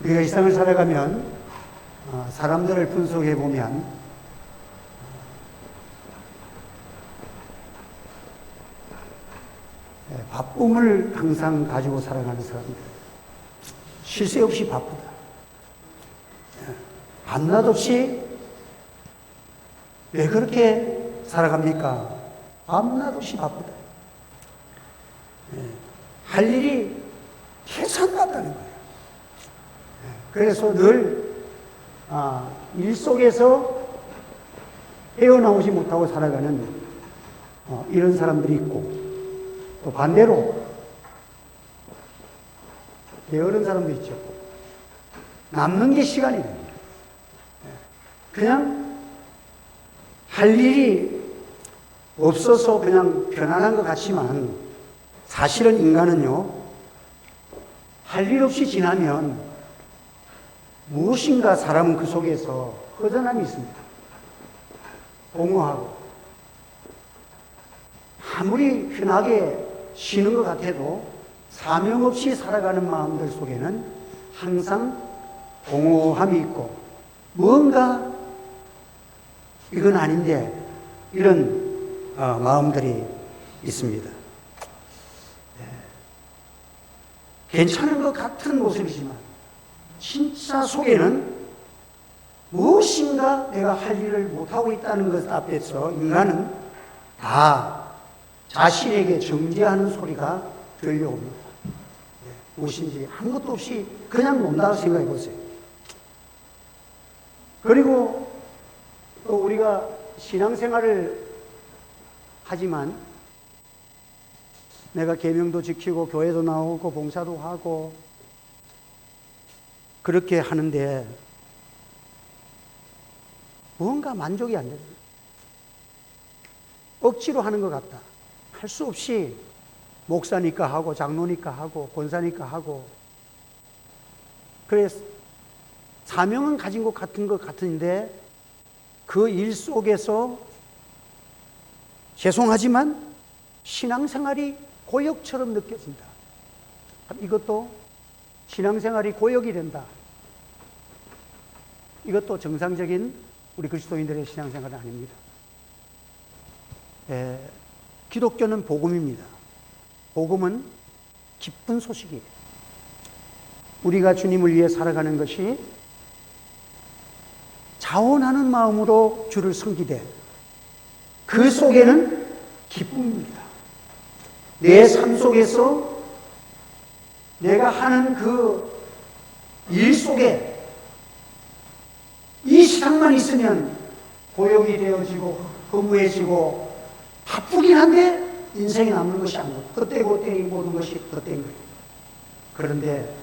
우리가 이 세상을 살아가면 사람들을 분석해 보면 바쁨을 항상 가지고 살아가는 사람들, 쉴 새 없이 바쁘다. 밤낮 없이 왜 그렇게 살아갑니까? 밤낮 없이 바쁘다. 할 일이 계산 같다는 거예요. 그래서 늘 일 속에서 헤어나오지 못하고 살아가는 이런 사람들이 있고, 또 반대로 게으른 사람도 있죠. 남는 게 시간이 됩니다. 그냥 할 일이 없어서 그냥 편안한 것 같지만 사실은 인간은요, 할 일 없이 지나면 무엇인가 사람은 그 속에서 허전함이 있습니다. 공허하고, 아무리 흔하게 쉬는 것 같아도 사명 없이 살아가는 마음들 속에는 항상 공허함이 있고, 뭔가 이건 아닌데 이런 마음들이 있습니다. 괜찮은 것 같은 모습이지만 진짜 속에는 무엇인가 내가 할 일을 못하고 있다는 것 앞에서 인간은 다 자신에게 정죄하는 소리가 들려옵니다. 무엇인지 아무것도 없이 그냥 논다고 생각해 보세요. 그리고 또 우리가 신앙생활을 하지만 내가 계명도 지키고 교회도 나오고 봉사도 하고 그렇게 하는데 뭔가 만족이 안 됩니다. 억지로 하는 것 같다. 할 수 없이 목사니까 하고 장로니까 하고 권사니까 하고, 그래서 사명은 가진 것 같은 것 같은데 그 일 속에서 죄송하지만 신앙생활이 고역처럼 느껴진다. 이것도 신앙생활이 고역이 된다. 이것도 정상적인 우리 그리스도인들의 신앙생활은 아닙니다. 기독교는 복음입니다. 복음은 기쁜 소식이에요. 우리가 주님을 위해 살아가는 것이 자원하는 마음으로 주를 섬기되 그 속에는 기쁨입니다. 내 삶 속에서 내가 하는 그 일 속에 이 시간만 있으면 고역이 되어지고 허무해지고 바쁘긴 한데 인생에 남는 것이 아니고 헛되고 모든 것이 헛된 거예요. 그런데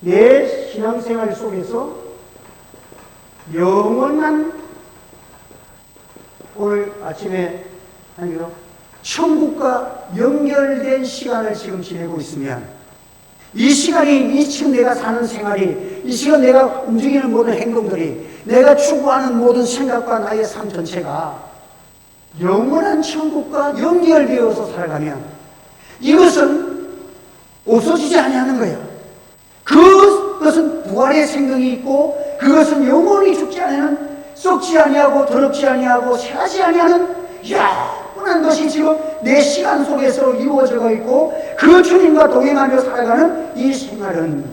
내 신앙생활 속에서 영원한, 오늘 아침에 하기로 천국과 연결된 시간을 지금 지내고 있으면 이 시간이, 이 지금 내가 사는 생활이, 이 시간 내가 움직이는 모든 행동들이, 내가 추구하는 모든 생각과 나의 삶 전체가 영원한 천국과 연결되어서 살아가면 이것은 없어지지 아니하는 거예요. 그것은 부활의 생명이 있고, 그것은 영원히 죽지 아니하는, 썩지 아니하고 더럽지 아니하고 새하지 아니하는 영원한 것이 지금 내 시간 속에서 이루어져 있고, 그 주님과 동행하며 살아가는 이 생활은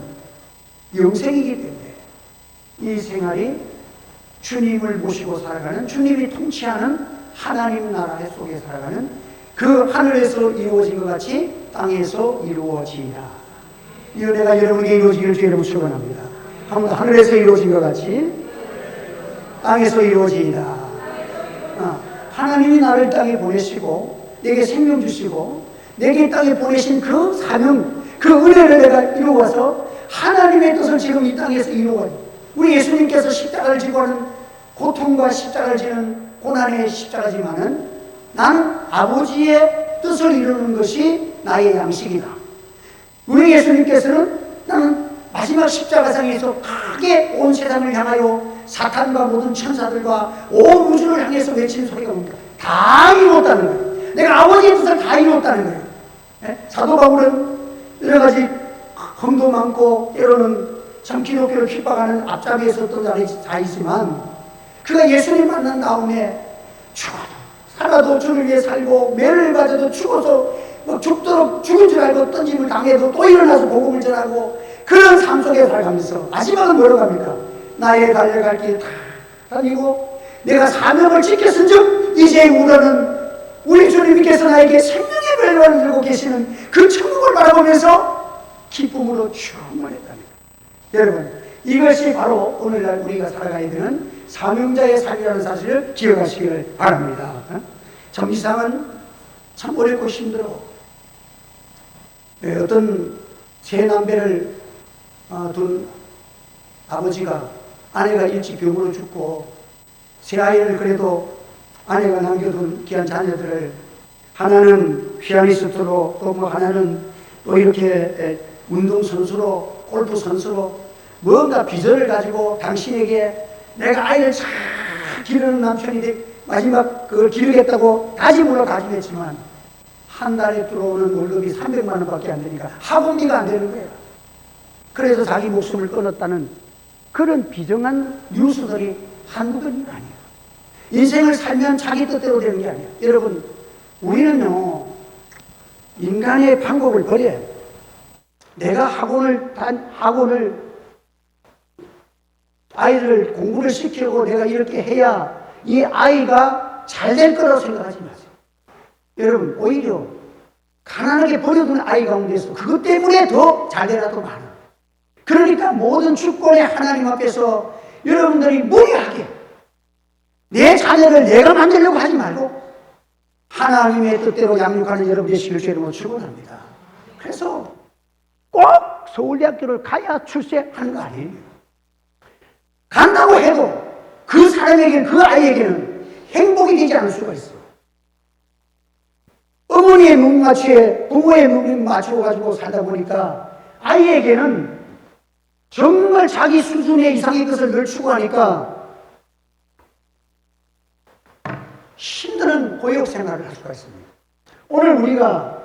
영생이기 때문에 이 생활이 주님을 모시고 살아가는, 주님이 통치하는 하나님 나라 속에 살아가는, 그 하늘에서 이루어진 것 같이 땅에서 이루어지리라. 이 은혜가 여러분에게 이루어지기를 주의 이름으로 축원합니다. 한 번 더, 하늘에서 이루어진 것 같이 땅에서 이루어지리라. 하나님이 나를 땅에 보내시고 내게 생명 주시고 내게 땅에 보내신 그 사명, 그 은혜를 내가 이루어서 하나님의 뜻을 지금 이 땅에서 이루어요. 우리 예수님께서 십자가를 지고 하는 고통과 십자가를 지는 고난의 십자가지만은 나는 아버지의 뜻을 이루는 것이 나의 양식이다. 우리 예수님께서는 나는 마지막 십자가상에서 크게 온 세상을 향하여 사탄과 모든 천사들과 온 우주를 향해서 외치는 소리가 뭡니까? 다 이루었다는 거예요. 내가 아버지의 뜻을 다 이루었다는 거예요. 사도 바울은 여러 가지 험도 많고 때로는 참 기독교를 핍박하는 앞자리에 섰던 자이지만 그가 예수님 만난 다음에 죽어도 살아도 주를 위해 살고 매를 가져도 죽어서 죽도록 죽은 줄 알고 던짐을 당해도 또 일어나서 복음을 전하고 그런 삶 속에 살아가면서 마지막은 뭐로 갑니까? 나의 달려갈 길 다 다니고 내가 사명을 지켰은즉 이제 우리는 우리 주님께서 나에게 생명의 벨을 들고 계시는 그 천국을 바라보면서 기쁨으로 충만했답니다. 여러분, 이것이 바로 오늘날 우리가 살아가야 되는 사명자의 삶이라는 사실을 기억하시길 바랍니다. 참 이상은 참 어렵고 힘들어. 어떤 세 남매를 둔 아버지가 아내가 일찍 병으로 죽고 세 아이를 그래도 아내가 남겨둔 귀한 자녀들을 하나는 피아니스트로 또 뭐 하나는 또 이렇게 운동선수로 골프 선수로 뭔가 비전을 가지고 당신에게 내가 아이를 잘 기르는 남편이 돼 마지막 그걸 기르겠다고 다짐으로 다짐했지만 한 달에 들어오는 월급이 300만 원밖에 안 되니까 학원비가 안 되는 거예요. 그래서 자기 목숨을 끊었다는 그런 비정한 뉴스들이 한두 번이 아니에요. 인생을 살면 자기 뜻대로 되는 게 아니에요. 여러분, 우리는요, 인간의 방법을 버려야 해요. 내가 학원을 아이를 공부를 시키고 내가 이렇게 해야 이 아이가 잘 될 거라고 생각하지 마세요. 여러분, 오히려 가난하게 버려둔 아이 가운데서 그것 때문에 더 잘 되라 더 많아. 그러니까 모든 주권의 하나님 앞에서 여러분들이 무리하게 내 자녀를 내가 만들려고 하지 말고 하나님의 뜻대로 양육하는 여러분 되시길 주님으로 축원합니다. 그래서 꼭 서울대학교를 가야 출세하는 거 아니에요. 간다고 해도 그 사람에게는, 그 아이에게는 행복이 되지 않을 수가 있어. 어머니의 눈맞추에 부모의 눈을 맞추어 가지고 살다 보니까 아이에게는 정말 자기 수준의 이상의 것을 늘 추구하니까 힘든 고역 생활을 할 수가 있습니다. 오늘 우리가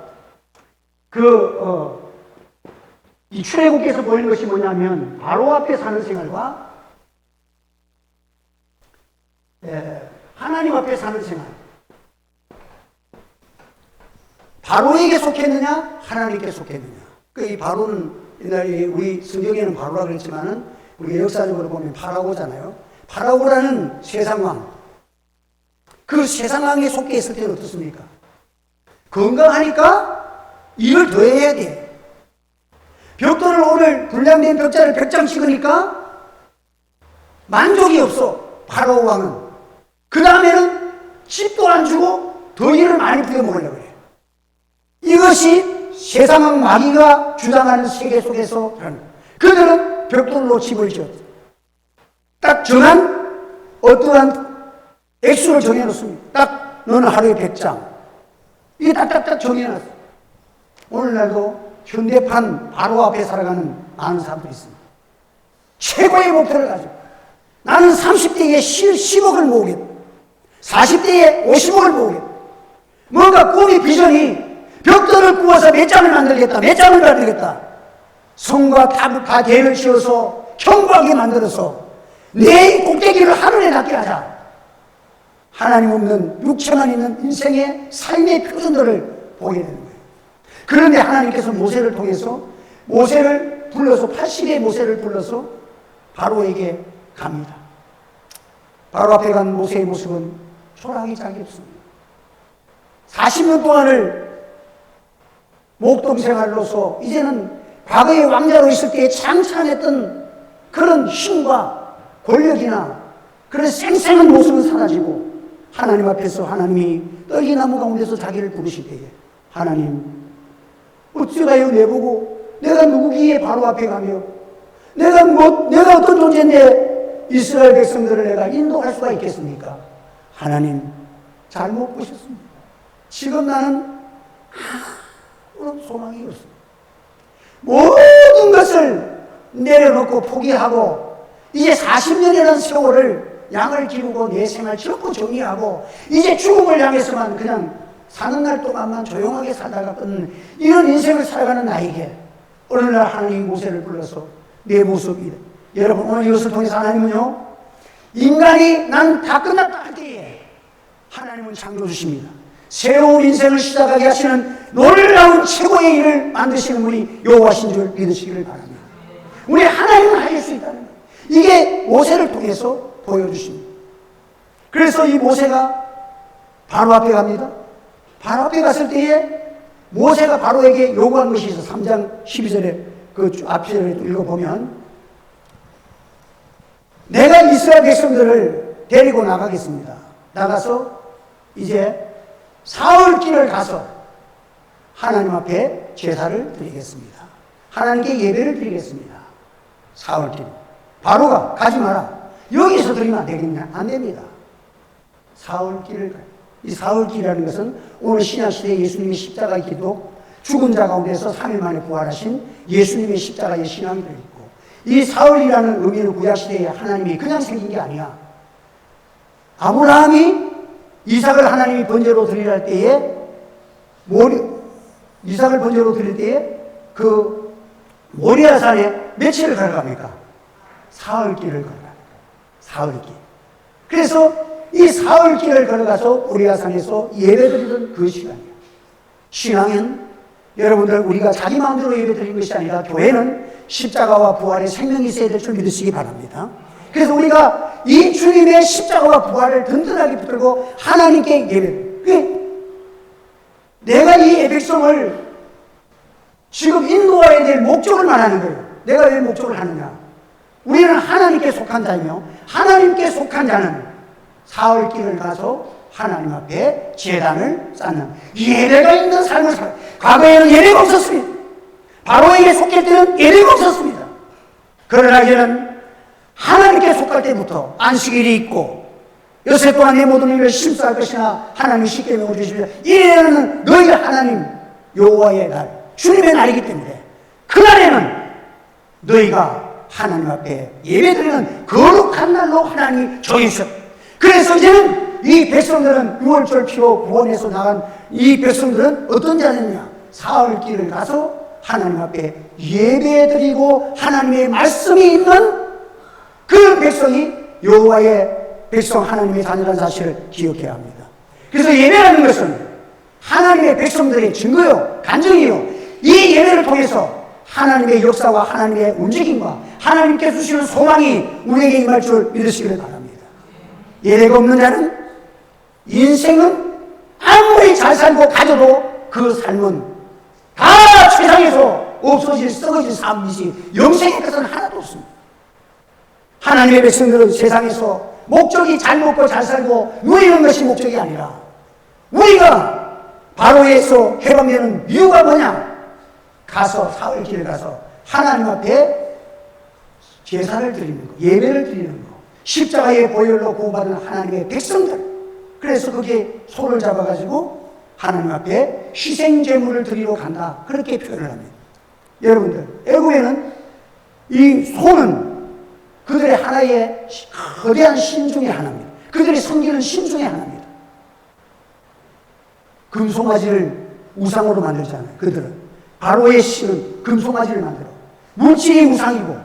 이 출애굽기에서 보이는 것이 뭐냐면 바로 앞에 사는 생활과 하나님 앞에 사는 생활. 바로에게 속했느냐, 하나님께 속했느냐. 이 바로는 옛날에 우리 성경에는 바로라 그랬지만은 우리가 역사적으로 보면 파라오잖아요. 파라오라는 세상왕. 그 세상왕에 속해 있을 때는 어떻습니까? 건강하니까 일을 더 해야 돼. 벽돌을 오늘 불량된 벽자를 100장 찍으니까 만족이 없어. 파라오 왕은. 그 다음에는 집도 안 주고 더 일을 많이 부려먹으려고 그래. 이것이 세상왕 마귀가 주장하는 세계 속에서 그들은 벽돌로 집을 지었다. 딱 정한 어떠한 액수를 정해놓습니다. 딱 너는 하루에 100장. 이게 딱딱딱 정해놨어. 오늘날도 현대판 바로 앞에 살아가는 많은 사람들이 있습니다. 최고의 목표를 가지고 나는 30대에 10억을 모으겠다. 40대에 50억을 모으겠다. 뭔가 꿈이 비전이 벽돌을 구워서 몇 장을 만들겠다. 몇 장을 만들겠다. 성과 다 대를 씌워서 견고하게 만들어서 내 꼭대기를 하늘에 닿게 하자. 하나님 없는 육체만 있는 인생의 삶의 표준들을 보게 되는 거예요. 그런데 하나님께서 모세를 통해서 모세를 불러서 80의 모세를 불러서 바로에게 갑니다. 바로 앞에 간 모세의 모습은 초라하기 짝이 없습니다. 40년 동안을 목동 생활로서 이제는 과거의 왕자로 있을 때에 창창했던 그런 힘과 권력이나 그런 생생한 모습은 사라지고 하나님 앞에서 하나님이 떨기나무 가운데서 자기를 부르실 때에 하나님 어찌가요 내보고 내가 누구기에 바로 앞에 가며 내가 어떤 존재인데 이스라엘 백성들을 내가 인도할 수가 있겠습니까? 하나님 잘못 보셨습니다. 지금 나는 아무런 소망이 없습니다. 모든 것을 내려놓고 포기하고 이제 40년이라는 세월을 양을 기르고 내 생활 전부 정리하고 이제 죽음을 향해서만 그냥 사는 날 동안만 조용하게 살다가 끊는 이런 인생을 살아가는 나에게 어느 날 하나님이 모세를 불러서 내 모습이다. 여러분, 오늘 이것을 통해서 하나님은요, 인간이 난 다 끝났다 할 때에 하나님은 창조주십니다. 새로운 인생을 시작하게 하시는 놀라운 최고의 일을 만드시는 분이 여호와신 줄 믿으시기를 바랍니다. 우리 하나님은 하실 수 있다는 거예요. 이게 모세를 통해서 보여주십니다. 그래서 이 모세가 바로 앞에 갑니다. 바로 앞에 갔을 때에 모세가 바로에게 요구한 것이 있어. 3장 12절에 그 앞절에 읽어보면, 내가 이스라엘 백성들을 데리고 나가겠습니다. 나가서 이제 사흘길을 가서 하나님 앞에 제사를 드리겠습니다. 하나님께 예배를 드리겠습니다. 사흘길. 바로가 가지 마라. 여기서 드리면 안 되겠냐? 안 됩니다. 사흘길을 가요. 이 사흘길이라는 것은 오늘 신약시대에 예수님의 십자가 기도, 죽은 자 가운데서 3일 만에 부활하신 예수님의 십자가의 신앙이 되어있고, 이 사흘이라는 의미는 구약시대에 하나님이 그냥 생긴 게 아니야. 아브라함이 이삭을 하나님이 번제로 드리려 할 때에, 이삭을 번제로 드릴 때에 그 모리아산에 며칠을 걸어갑니까? 사흘길을 걸어갑니다. 사흘길. 그래서 이 사흘길을 걸어가서 모리아산에서 예배드리던 그 시간이에요. 신앙은 여러분들, 우리가 자기 마음대로 예배드리는 것이 아니라 교회는 십자가와 부활의 생명이 있어야 될 줄 믿으시기 바랍니다. 그래서 우리가 이 주님의 십자가와 부활을 든든하게 붙들고 하나님께 예배. 내가 이 백성을 지금 인도해야 될 목적을 말하는 거예요. 내가 왜 목적을 하느냐? 우리는 하나님께 속한 자이며, 하나님께 속한 자는 사흘길을 가서 하나님 앞에 제단을 쌓는 예배가 있는 삶을 살아요. 과거에는 예배가 없었습니다. 바로에게 속할 때는 예배가 없었습니다. 그러나 이제는 하나님께 속할 때부터 안식일이 있고, 여세 동안 내 모든 일을 심사할 것이나 하나님이 쉽게 메워주시며, 이래는 너희가 하나님 여호와의 날, 주님의 날이기 때문에 그날에는 너희가 하나님 앞에 예배드리는 거룩한 날로 하나님이 정해주셨다. 그래서 이제는 이 백성들은 6월절 피로 구원해서 나간 이 백성들은 어떤 자냐? 사흘길을 가서 하나님 앞에 예배드리고 하나님의 말씀이 있는 그 백성이 여호와의 백성, 하나님의 자녀라는 사실을 기억해야 합니다. 그래서 예배라는 것은 하나님의 백성들의 증거요, 간증이요. 이 예배를 통해서 하나님의 역사와 하나님의 움직임과 하나님께 주시는 소망이 우리에게 임할 줄 믿으시기를 바랍니다. 예배가 없는 자는 인생은 아무리 잘 살고 가져도 그 삶은 다 세상에서 없어질, 썩어질 삶이지 영생의 것은 하나도 없습니다. 하나님의 백성들은 세상에서 목적이 잘 먹고 잘 살고 누리는 것이 목적이 아니라, 우리가 바로에서 해방되는 이유가 뭐냐? 가서 사흘길을 가서 하나님 앞에 제사를 드리는 거, 예배를 드리는 거, 십자가의 보혈로 구원받은 하나님의 백성들. 그래서 거기에 소를 잡아가지고 하나님 앞에 희생제물을 드리러 간다, 그렇게 표현을 합니다. 여러분들, 애굽에는 이 소는 그들의 하나의 거대한 신 중의 하나입니다. 그들이 섬기는 신 중의 하나입니다. 금송아지를 우상으로 만들잖아요. 그들은 바로의 신은 금송아지를 만들어 물질이 우상이고,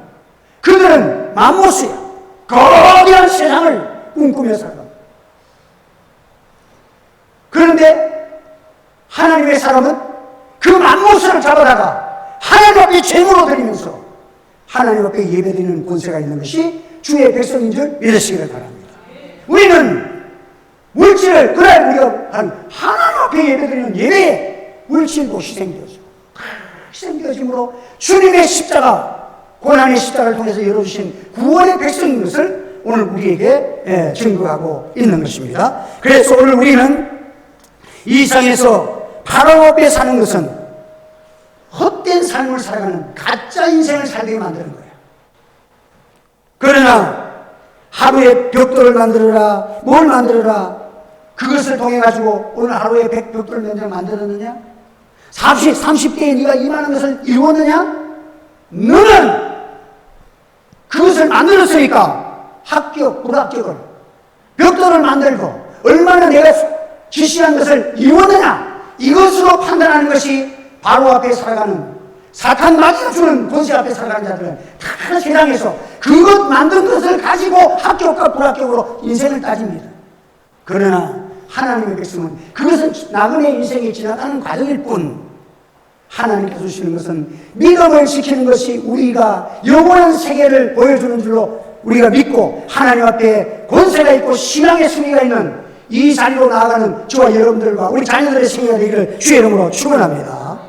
그들은 맘모스야. 거대한 세상을 꿈꾸며 살아갑니다. 그런데 하나님의 사람은 그 맘모스를 잡아다가 하나님 앞에 제물로 드리면서 하나님 앞에 예배드리는 권세가 있는 것이 주의 백성인 줄 믿으시기를 바랍니다. 우리는 물질을, 그날 우리가 하나님 앞에 예배드리는 예배에 물질도 희생되어지고, 희생되어짐으로 주님의 십자가, 고난의 십자가를 통해서 열어주신 구원의 백성인 것을 오늘 우리에게 증거하고 있는 것입니다. 그래서 오늘 우리는 이 세상에서 바로 앞에 사는 것은 헛된 삶을 살아가는 가짜 인생을 살게 만드는 거예요. 그러나 하루에 벽돌을 만들어라, 뭘 만들어라, 그것을 통해 가지고 오늘 하루에 100벽돌 몇 장 만들었느냐? 30대에 네가 이만한 것을 이루었느냐? 너는 그것을 만들었으니까 합격, 불합격을, 벽돌을 만들고 얼마나 내가 지시한 것을 이루었느냐, 이것으로 판단하는 것이 바로 앞에 살아가는 사탄 마귀가 주는 권세 앞에 살아가는 자들은 다 세상에서 그것 만든 것을 가지고 합격과 불합격으로 인생을 따집니다. 그러나 하나님의 백성은 그것은 나그네 인생에 지나가는 과정일 뿐, 하나님께서 주시는 것은 믿음을 지키는 것이 우리가 영원한 세계를 보여주는 줄로 우리가 믿고 하나님 앞에 권세가 있고 신앙의 승리가 있는 이 자리로 나아가는 저와 여러분들과 우리 자녀들의 생애가 되기를 주의 이름으로 축원합니다.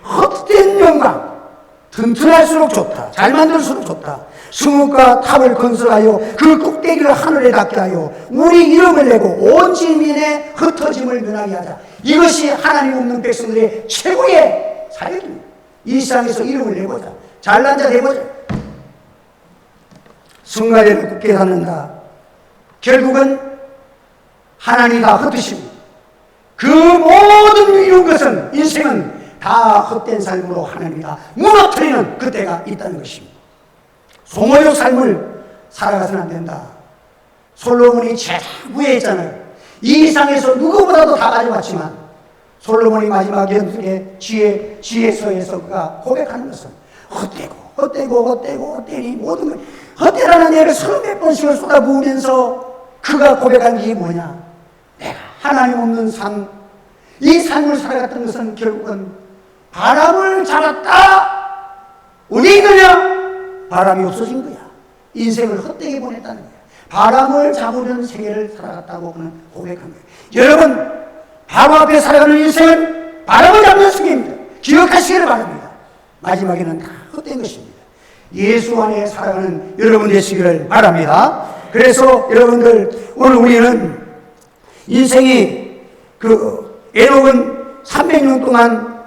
헛된 영광, 튼튼할수록 좋다, 잘 만들수록 좋다, 성읍과 탑을 건설하여 그 꼭대기를 하늘에 닿게 하여 우리 이름을 내고 온 지민의 흩어짐을 면하게 하자. 이것이 하나님 없는 백성들의 최고의 사역입니다. 이 세상에서 이름을 내보자, 잘난 자 되보자, 성가대를 굳게 닫는다. 결국은 하나님이 다 흩으십니다. 그 모든 이룬 것은, 인생은 다 헛된 삶으로 하나님이 다 무너뜨리는 그때가 있다는 것입니다. 소모적 삶을 살아가서는 안 된다. 솔로몬이 최고에 있잖아요. 이 세상에서 누구보다도 다 가져왔지만 솔로몬이 마지막 연속에 지혜서에서 그가 고백하는 것은 헛되니 모든 걸 헛되라는 애를 30몇 번씩을 쏟아부으면서 그가 고백한 게 뭐냐? 내가 하나님 없는 삶, 이 삶을 살아갔던 것은 결국은 바람을 잡았다. 어디 있느냐? 바람이 없어진 거야. 인생을 헛되게 보냈다는 거야. 바람을 잡으려는 생애를 살아갔다고 그는 고백한 거예요. 여러분, 바로 앞에 살아가는 인생은 바람을 잡는 생애입니다. 기억하시기를 바랍니다. 마지막에는 다 헛된 것입니다. 예수 안에 살아가는 여러분 되시기를 바랍니다. 그래서 여러분들, 오늘 우리는 인생이 에녹은 300년 동안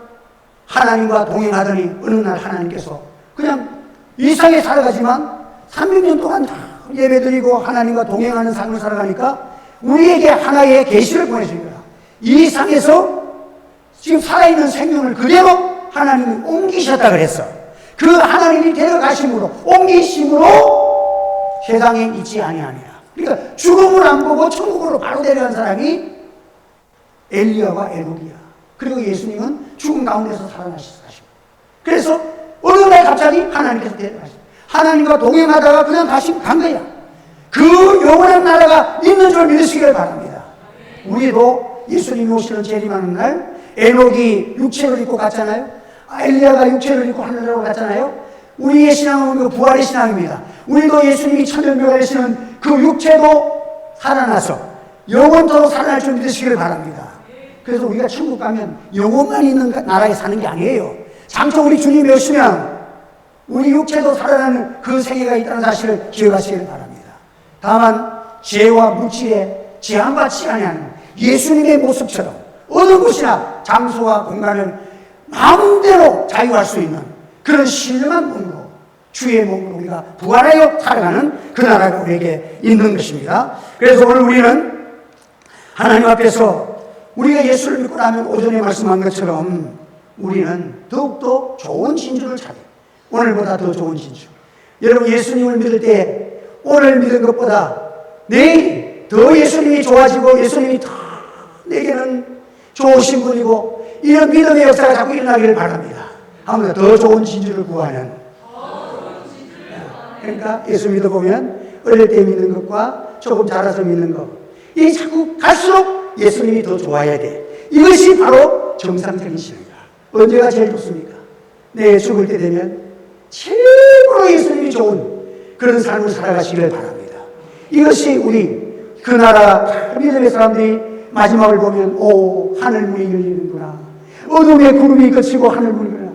하나님과 동행하더니 어느 날 하나님께서 그냥 이 세상에 살아가지만 300년 동안 다 예배드리고 하나님과 동행하는 삶을 살아가니까 우리에게 하나의 계시를 보내준 거야. 이 세상에서 지금 살아있는 생명을 그대로 하나님이 옮기셨다 그랬어. 그 하나님이 데려가심으로, 옮기심으로 세상에 있지 아니하니라. 그러니까 죽음을 안 보고 천국으로 바로 데려간 사람이 엘리야와 에녹이야. 그리고 예수님은 죽음 가운데서 살아나셨어. 그래서 어느 날 갑자기 하나님께서 데려가셨어. 하나님과 동행하다가 그냥 다시 간 거야. 그 영원한 나라가 있는 줄 믿으시기를 바랍니다. 우리도 예수님이 오시는 재림하는 날 에녹이 육체를 입고 갔잖아요. 엘리야가 육체를 입고 하늘나라로 갔잖아요. 우리의 신앙은 그 부활의 신앙입니다. 우리도 예수님이 천년묘하시는 그 육체도 살아나서 영원토록 살아날 줄 믿으시기를 바랍니다. 그래서 우리가 천국 가면 영혼만 있는 나라에 사는 게 아니에요. 장차 우리 주님이 오시면 우리 육체도 살아나는 그 세계가 있다는 사실을 기억하시기를 바랍니다. 다만 죄와 물질에 제한받지 아니하는 예수님의 모습처럼 어느 곳이나 장소와 공간을 마음대로 자유할 수 있는 그런 신령한 몸으로, 주의 몸으로 우리가 부활하여 살아가는 그 나라가 우리에게 있는 것입니다. 그래서 오늘 우리는 하나님 앞에서 우리가 예수를 믿고 나면 오전에 말씀한 것처럼 우리는 더욱더 좋은 진주를 찾아요. 오늘보다 더 좋은 진주. 여러분, 예수님을 믿을 때 오늘 믿은 것보다 내일 더 예수님이 좋아지고 예수님이 더 내게는 좋으신 분이고 이런 믿음의 역사가 자꾸 일어나기를 바랍니다. 아무나 더 좋은 진주를 구하는. 그러니까 예수 믿어보면 어릴 때 믿는 것과 조금 자라서 믿는 것, 이 자꾸 갈수록 예수님이 더 좋아야 돼. 이것이 바로 정상적인 신앙이다. 언제가 제일 좋습니까? 내 죽을 때 되면 최고로 예수님이 좋은 그런 삶을 살아가시기를 바랍니다. 이것이 우리 그 나라 믿음의 사람들이 마지막을 보면 오, 하늘문이 열리는구나, 어둠의 구름이 그치고 하늘문이 열리는구나.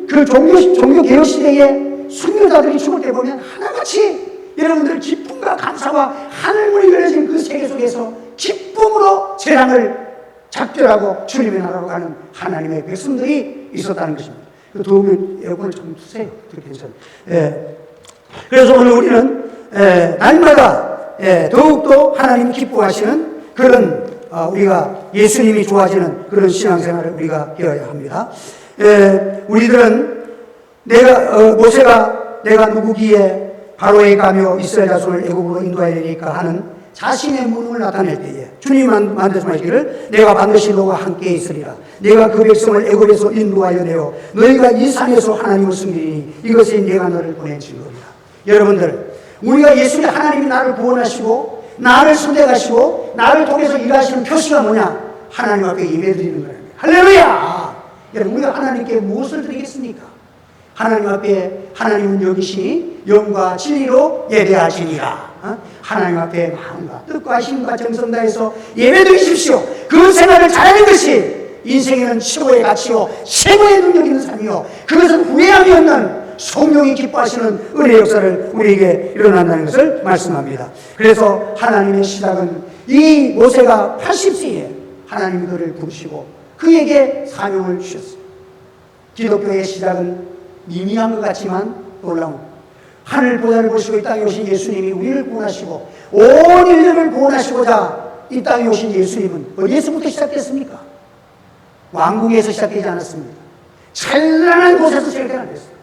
그 종교 개혁 시대에 순교자들이 죽을 때 보면 하나같이 여러분들 기쁨과 감사와 하늘문이 열려진 그 세계 속에서 기쁨으로 세상을 작별하고 주님의 나라로 가는 하나님의 백성들이 있었다는 것입니다. 더우면 에어컨을 좀 주세요. 괜찮아요. 예. 그래서 오늘 우리는 날마다 더욱더 하나님 기뻐하시는 그런 우리가 예수님이 좋아지는 그런 신앙생활을 우리가 해야 합니다. 우리들은 모세가 내가 누구기에 바로에 가며 이스라엘 자손을 애굽으로 인도해야 되니까 하는 자신의 무능을 나타낼 때에 주님이 말씀하시기를 내가 반드시 너와 함께 있으리라. 내가 그 백성을 애굽에서 인도하여 내어 너희가 이 산에서 하나님을 섬기리니 이것이 내가 너를 보낸 증거리라. 여러분들, 우리가 예수님 하나님이 나를 구원하시고 나를 선택하시고 나를 통해서 일하시는 표시가 뭐냐? 하나님 앞에 예배드리는 거예요. 할렐루야! 여러분, 우리가 하나님께 무엇을 드리겠습니까? 하나님 앞에 하나님은 여기시니 영과 진리로 예배하시니라. 하나님 앞에 마음과 뜻과 힘과 정성 다해서 예배드리십시오. 그 생활을 잘하는 것이 인생에는 최고의 가치요 최고의 능력 있는 삶이요, 그것은 후회함이 없는 성령이 기뻐하시는 은혜의 역사를 우리에게 일어난다는 것을 말씀합니다. 그래서 하나님의 시작은 이 모세가 80세에 하나님이 그를 부르시고 그에게 사명을 주셨어요. 기독교의 시작은 미미한 것 같지만 놀라운, 하늘 보좌를 보시고 이 땅에 오신 예수님이 우리를 구원하시고 온 인류를 구원하시고자 이 땅에 오신 예수님은 어디에서부터 시작됐습니까? 왕궁에서 시작되지 않았습니다. 찬란한 곳에서 시작되지 않았어요.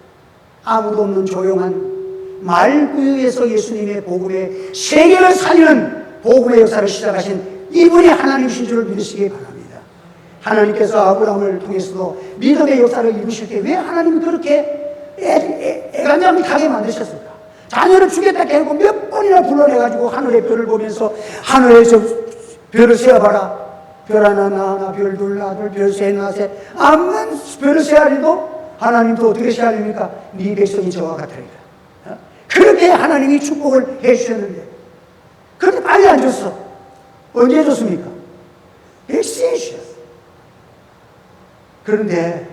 아무도 없는 조용한 말구유에서 예수님의 복음의 세계를 살리는 복음의 역사를 시작하신 이분이 하나님이신 줄을 믿으시기 바랍니다. 하나님께서 아브라함을 통해서도 믿음의 역사를 이루실 때 왜 하나님이 그렇게 애간장하게 만드셨을까? 자녀를 주겠다 해고 몇 번이나 불러내가지고 하늘의 별을 보면서 하늘에서 별을 세어봐라. 별 하나 나 하나, 별 둘 나 둘, 별 셋 나 셋. 암만 별을 세하리도 하나님도 어떻게 세하립니까? 네 백성이 저와 같으리라. 그렇게 하나님이 축복을 해주셨는데 그런데 빨리 안 줬어. 언제 줬습니까? 백세에 주셨어. 그런데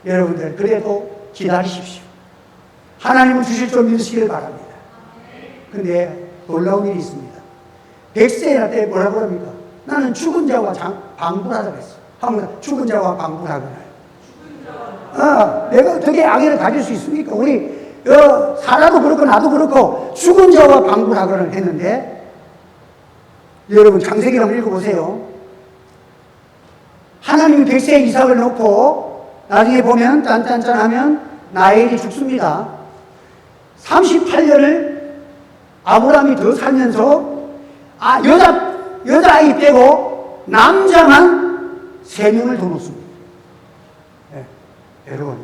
여러분들, 그래도 기다리십시오. 하나님은 주실 줄 믿으시길 바랍니다. 그런데 놀라운 일이 있습니다. 백세야 때 뭐라고 합니까? 나는 죽은 자와 방불하다 그랬어. 한번 죽은 자와 방불하거나. 내가 어떻게 악의를 가질 수 있습니까? 우리 사라도 그렇고 나도 그렇고 죽은 자와 방불하거나 했는데, 여러분 창세기 한번 읽어보세요. 하나님이 백세에 이삭을 놓고 나중에 보면 짠짠짠 하면 나엘이 죽습니다. 38년을 아브라함이 더 살면서 여자아이 빼고 남자만 3명을 더 놓습니다. 네, 여러분,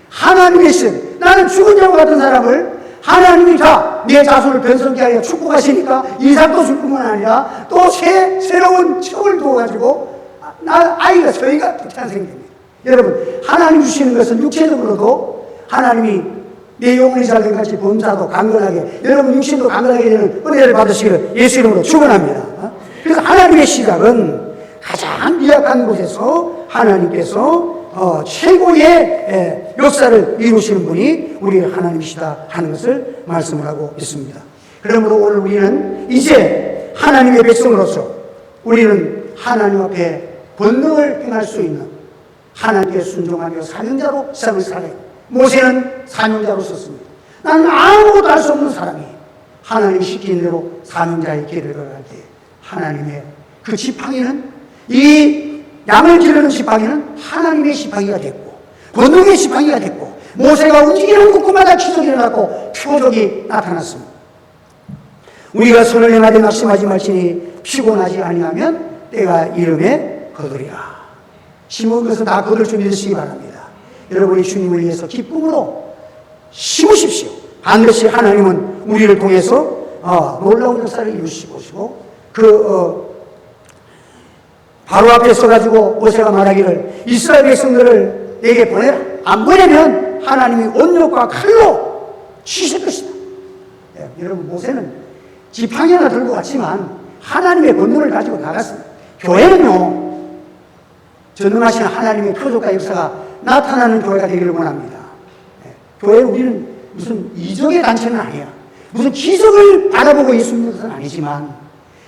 하나님의 신, 나는 죽은 자와 같은 사람을 하나님이 다 내 자손을 변성케 하여 축복하시니까 이삭도 줄 뿐만 아니라 또 새로운 척을 두어가지고 아이가 저희가 탄생됩니다. 여러분, 하나님 주시는 것은 육체적으로도 하나님이 내 영혼이 잘된 같이 범사도 강건하게, 여러분 육신도 강건하게 되는 은혜를 받으시기를 예수 이름으로 축원합니다. 그래서 하나님의 시각은 가장 미약한 곳에서 하나님께서 최고의 역사를 이루시는 분이 우리 하나님이시다 하는 것을 말씀을 하고 있습니다. 그러므로 오늘 우리는 이제 하나님의 백성으로서 우리는 하나님 앞에 권능을 행할 수 있는 하나님께 순종하며 사명자로 삶을 살아요. 모세는 사명자로 썼습니다. 나는 아무것도 할 수 없는 사람이 하나님이 시키는 대로 사명자의 길을 걸어갈 때 하나님의 그 지팡이는, 이 양을 기르는 지팡이는 하나님의 지팡이가 됐고 권능의 지팡이가 됐고 모세가 움직이는 곳곳마다 기적이 일어났고 표적이 나타났습니다. 우리가 손을 행하되 낙심하지 말지니 피곤하지 아니하면 때가 이름에 거두리라. 심은 것은 다 거둘 줄 믿으시기 바랍니다. 여러분이 주님을 위해서 기쁨으로 심으십시오. 반드시 하나님은 우리를 통해서 놀라운 역사를 이루실 것이고, 바로 앞에 서가지고 모세가 말하기를 이스라엘 백성들을 내게 보내라. 안 보내면 하나님이 온욕과 칼로 치실 것이다. 여러분, 모세는 지팡이 하나 들고 갔지만 하나님의 권능을 가지고 나갔습니다. 교회는요, 전능하신 하나님의 표적과 역사가 나타나는 교회가 되기를 원합니다. 교회, 우리는 무슨 이적의 단체는 아니야. 무슨 기적을 바라보고 예수 믿는 것은 아니지만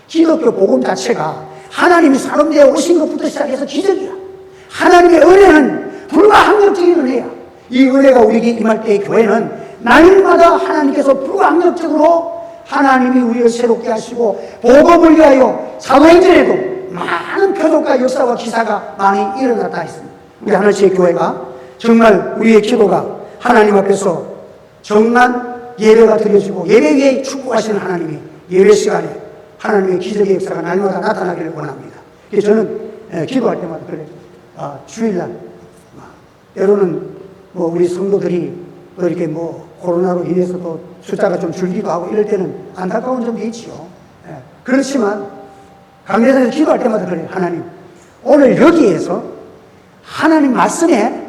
기독교 복음 자체가 하나님이 사람 되어 오신 것부터 시작해서 기적이야. 하나님의 은혜는 불가항력적인 은혜야. 이 은혜가 우리에게 임할 때의 교회는 날마다 하나님께서 불가항력적으로 하나님이 우리를 새롭게 하시고 복음을 위하여 사도행전에도 많은 표적과 역사와 기사가 많이 일어났다 했습니다. 우리 하늘지의 교회가 정말 우리의 기도가 하나님 앞에서 정말 예배가 드려지고 예배 위에 축복하시는 하나님이 예배 시간에 하나님의 기적의 역사가 날마다 나타나기를 원합니다. 그래서 저는 기도할 때마다 그래요. 주일날 때로는 뭐 우리 성도들이 또 이렇게 뭐 코로나로 인해서 또 숫자가 좀 줄기도 하고 이럴 때는 안타까운 점도 있지요. 그렇지만 강대상에서 기도할 때마다 그래요. 하나님, 오늘 여기에서 하나님 말씀에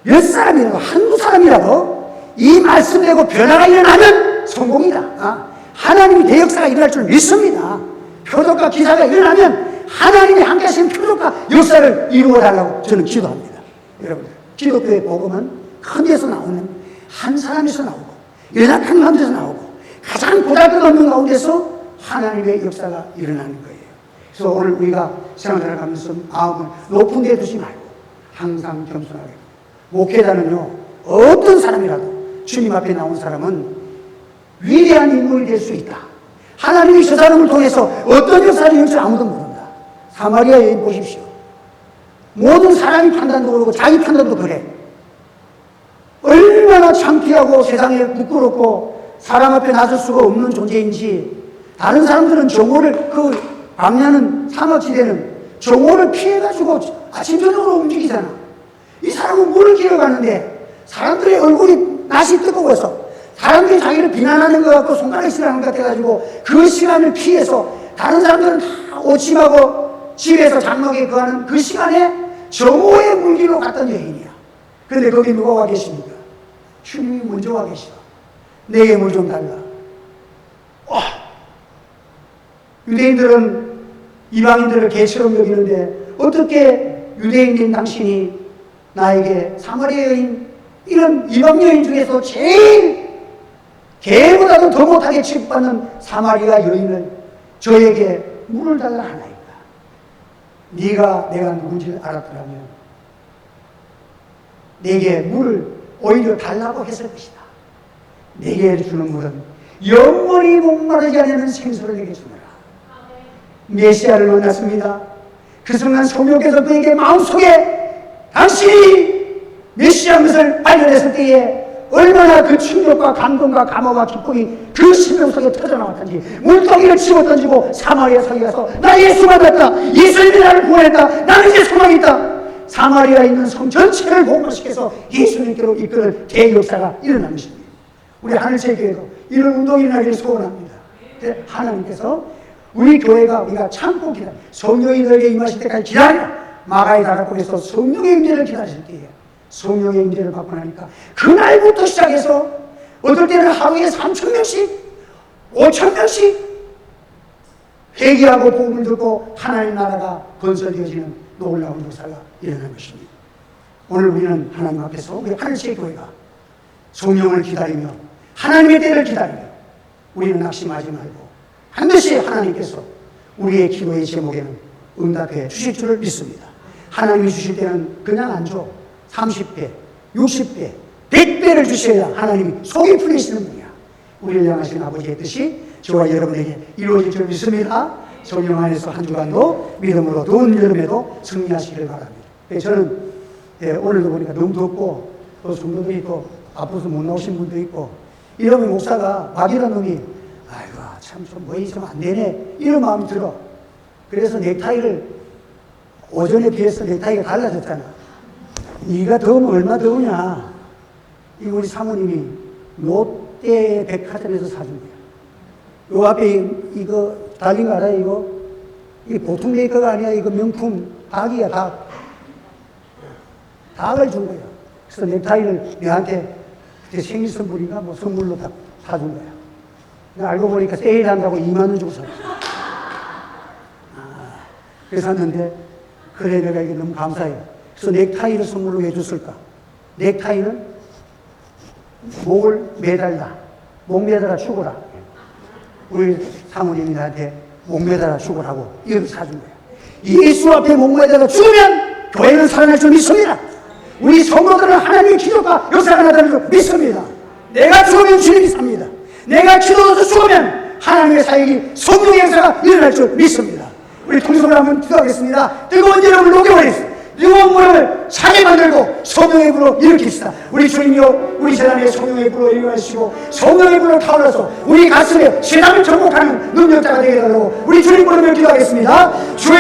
몇 사람이라도 한두 사람이라도 이 말씀대로 변화가 일어나면 성공이다. 하나님이 대역사가 일어날 줄 믿습니다. 표적과 기사가 일어나면 하나님이 함께 하시는 표적과 역사를 이루어달라고 저는 기도합니다. 여러분, 기독교의 복음은 큰 데서 나오는 한 사람에서 나오고 연약한 가운데서 나오고 가장 보잘것없는 가운데서 하나님의 역사가 일어나는 거예요. 그래서 오늘 우리가 생활을 하면서 마음을 높은 데 두지 말고 항상 겸손하게. 목회자는요, 어떤 사람이라도 주님 앞에 나온 사람은 위대한 인물이 될 수 있다. 하나님이 저 사람을 통해서 어떤 역사를 이룰 줄 아무도 모른다. 사마리아 여인 보십시오. 모든 사람이 판단도 그러고 자기 판단도 그래. 얼마나 창피하고 세상에 부끄럽고 사람 앞에 나설 수가 없는 존재인지, 다른 사람들은 정오를, 광야는 사막지대는 정오를 피해가지고 아침 저녁으로 움직이잖아. 이 사람은 물을 길어가는데 사람들의 얼굴이 낯이 뜨거워서 사람들이 자기를 비난하는 것 같고 손가락이 싫어하는 것 같아가지고 그 시간을 피해서 다른 사람들은 다 오침하고 집에서 장막에 거하는 그 시간에 정오의 물길로 갔던 여인이야. 그런데 거기 누가 와 계십니까? 주님이 먼저 와 계시다. 내게 물 좀 달라. 유대인들은 이방인들을 개처럼 여기는데 어떻게 유대인인 당신이 나에게 사마리아 여인, 이런 이방 여인 중에서 제일 개보다도 더 못하게 취급받는 사마리아 여인을 저에게 물을 달라 하나이까? 네가 내가 누군지 알았더라면 내게 물을 오히려 달라고 했을 것이다. 내게 주는 물은 영원히 목마르지 않는 생수를 내게 주노라. 메시아를 만났습니다. 그 순간 성령께서 그에게 마음속에 당신이 메시아인 것을 발견했을 때에 얼마나 그 충격과 감동과 감화와 기쁨이 그 심령 속에 터져나왔던지, 물덩이를 집어 던지고 사마리아 성에 가서 나 예수 만났다, 예수님이 나를 구원했다, 나는 이제 소망이 있다. 사마리아에 있는 성 전체를 복음화시켜서 예수님께로 이끄는 대역사가 일어난 것입니다. 우리 하늘새 교회도 이런 운동이 일어나기를 소원합니다. 하나님께서 우리 교회가 우리가 참고 기다려, 성령이 너에게 임하실 때까지 기다려. 마가의 다락방에서 성령의 임재를 기다리실 때에 성령의 임재를 받고 나니까 그날부터 시작해서 어떨 때는 하루에 3,000명씩 5,000명씩 회개하고 복음을 듣고 하나님 나라가 건설되어지는 놀라운 역사가 일어난 것입니다. 오늘 우리는 하나님 앞에서 우리 하늘새 교회가 성령을 기다리며 하나님의 때를 기다리며 우리는 낙심하지 말고 반드시 하나님께서 우리의 기도의 제목에는 응답해 주실 줄을 믿습니다. 하나님이 주실 때는 그냥 안 줘. 30배, 60배, 100배를 주셔야 하나님이 속이 풀리시는 분이야. 우리를 향하신 아버지의 뜻이 저와 여러분에게 이루어질 줄 믿습니다. 성령 안에서 한 주간도 믿음으로 더운 여름에도 승리하시기를 바랍니다. 저는 오늘도 보니까 너무 덥고 또 성도들이 또 아파서 못 나오신 분도 있고, 이러면 목사가 박이라는 놈이 아이고 참 좀 뭐 있으면 안 되네 이런 마음이 들어. 그래서 넥타이를 오전에 비해서 넥타이가 달라졌잖아. 네가 더우면 얼마 더우냐. 이거 우리 사모님이 롯데 백화점에서 사준 거야. 요 앞에 이거 달린 거 알아요? 이거 보통 메이커가 아니야. 이거 명품 닭이야, 닭. 닭을 준 거야. 그래서 넥타이를 내한테 그때 생일 선물인가 뭐 선물로 다 사준 거야. 알고 보니까 세일한다고 2만 원 주고 샀어. 그래서 샀는데, 그래 내가 이게 너무 감사해. 그래서 넥타이를 선물로 왜 줬을까? 넥타이는 목을 매달라. 목 매달아 죽어라. 우리 사모님이 나한테 목 매달아 죽으라고 이걸 사준 거야. 예수 앞에 목 매달아 죽으면 교회는 살아날 줄 믿습니다. 우리 성도들은 하나님의 기적과 역사가 나타날 줄 믿습니다. 내가 죽으면 주님이 삽니다. 내가 기도해서 죽으면 하나님의 사역이 성령의 역사가 일어날 줄 믿습니다. 우리 통성을 한번 기도하겠습니다. 뜨거운 여러분을 녹여버리겠습니다. 유언물을 사게 만들고 성령의 불로 일으킵시다. 우리 주님이여, 우리 재단에 성령의 불로 일어나시고 성령의 불로 타올라서 우리 가슴에 세상을 정복하는 능력자가 되게 해달라고 우리 주님 부르며 기도하겠습니다. 주여,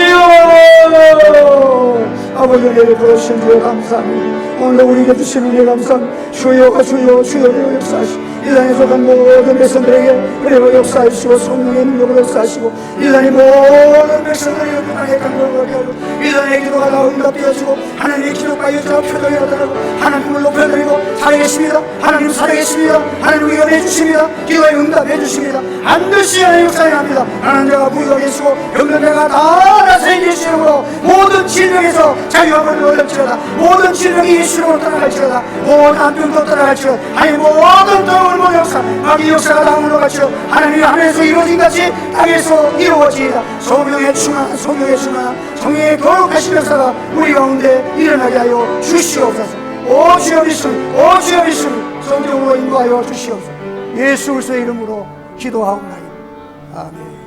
아버지 은혜를 부어주신 주여 감사합니다. 오늘도 우리에게 주신 은혜 감사합니다. 주여, 주여, 주여 역사하시고 이 땅에 속한 모든 백성들에게 그리고 역사하시고 성령의 능력으로 역사하시고 이 땅의 모든 백성들에게 그 땅의 강력을 얻게 하고 이 땅의 기도가 다 응답되어지고 하나님의 기도가 여자가 표적이 나타나고 하나님을 높여드리고 살아계십니다. 하나님 살아계십니다. 하나님 위험해 주십니다. 기도에 응답해 주십니다. 반드시 하나님 역사에 합니다. 하나님 자가 부유하 계시고 병변자가 다 나서해 계시므로 모든 질병에서 자유함을 얻을지어다. 모든 질병이 예수로 떠나갈지어다. 모든 안병도 떠나갈지어다. 하나님 모든 더운 역사, 마귀 역사가 다 물러갈지어다. 하나님 하늘에서 이루어진 같이 땅에서 이루어지이다. 성령의 충만, 성령의 충만, 성령의 거룩하신 역사가 우리 가운데 일어나게 하여 주시옵소서. 오 주여 믿습니다. 오 주여 믿습니다. 성령으로 인도하여 주시옵소서. 예수 그리스도의 이름으로 기도하옵나이다. 아멘.